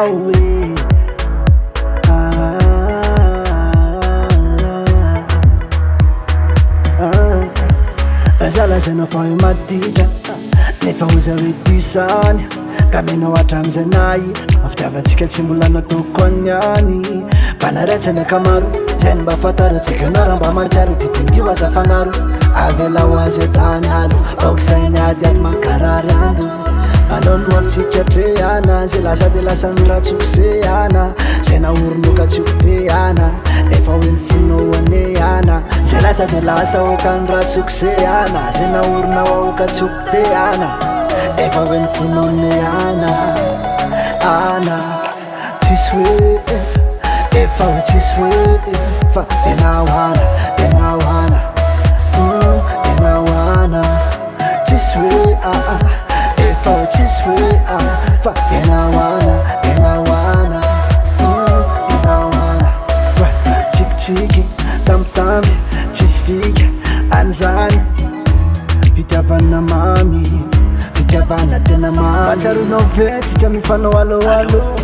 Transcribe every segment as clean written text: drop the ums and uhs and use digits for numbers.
away. Zala zana fa io maditra nefa ho zaho disany ka menao atramizay nahita mafitiavatsika tsy mbola natoko anyany mpanaratsany akamaro zay mba fataro tsika anao mba matsaro titindio aza fagnaro avela ho azy atany alo aok'izay niady ato mankarary ando anao noafitsika treana zay lasa de lasa miratsokseana zay naoronoka tsioteana efa hoe mifinao aneana zay lasa de lasa okany ratsokseana zay naoronao aoka tsioteana efa hoe mifinao neana ana tsisy hoe efa hoe tsisy hoe fa enaoana enaoana enaoana tsisy hoe efa hoe tsisy hoe fa enaoana enaoana enaoana tsikitsiky tambitamby tsisy fika an'izany fitiavana mamy fitiavana tena mamy matsaronao vetsika mifanao aloalo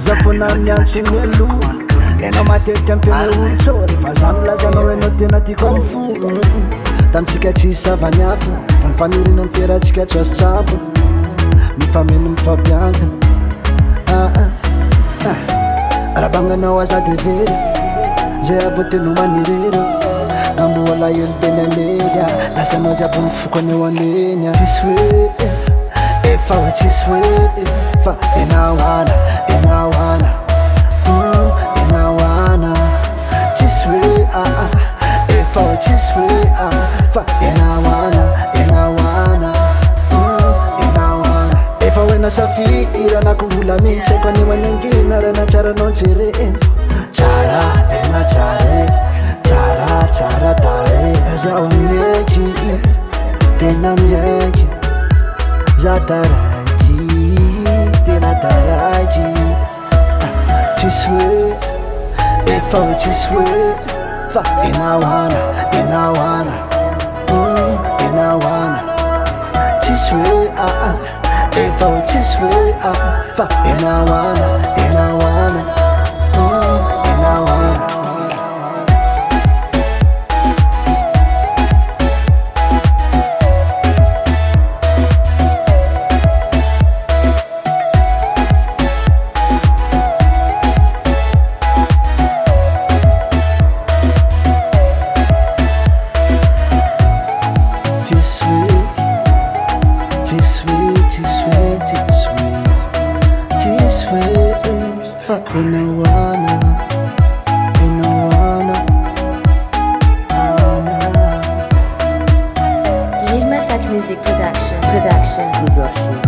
zafona miantsony aloha enao matetika mitena olotsory fa zany lazanao enao tena tiako any fo tamitsika tsisy zavaniafo mifamirinany feratsika tsy azo tsapo mifameno mifampiankana rahabagnanao azady very zay avotenao manirero nambola elobeny amelya lasanao jiaby mifoko aneo amenya tsisy hoe efa hoe tsisy hoe fa enaoana enaoana enaoana tsisy hoe efa hoe tsisy hoe fa enaoana enaoana enaoana efa hoe nasafiranako vola mihitsy aiko aneo anengina rana tsaranao jere tsara tena tsare tsara tsara tare zaho amieky tena mieky za taraiky tena taraiky tsisy hoe efa hoe tsisy hoe fa enaoana enaoana enaoana tsisy hoe efa hoe tsisy hoe fa enaoana enaoana enaoana enaoana enaoana Lil Masak Music Production.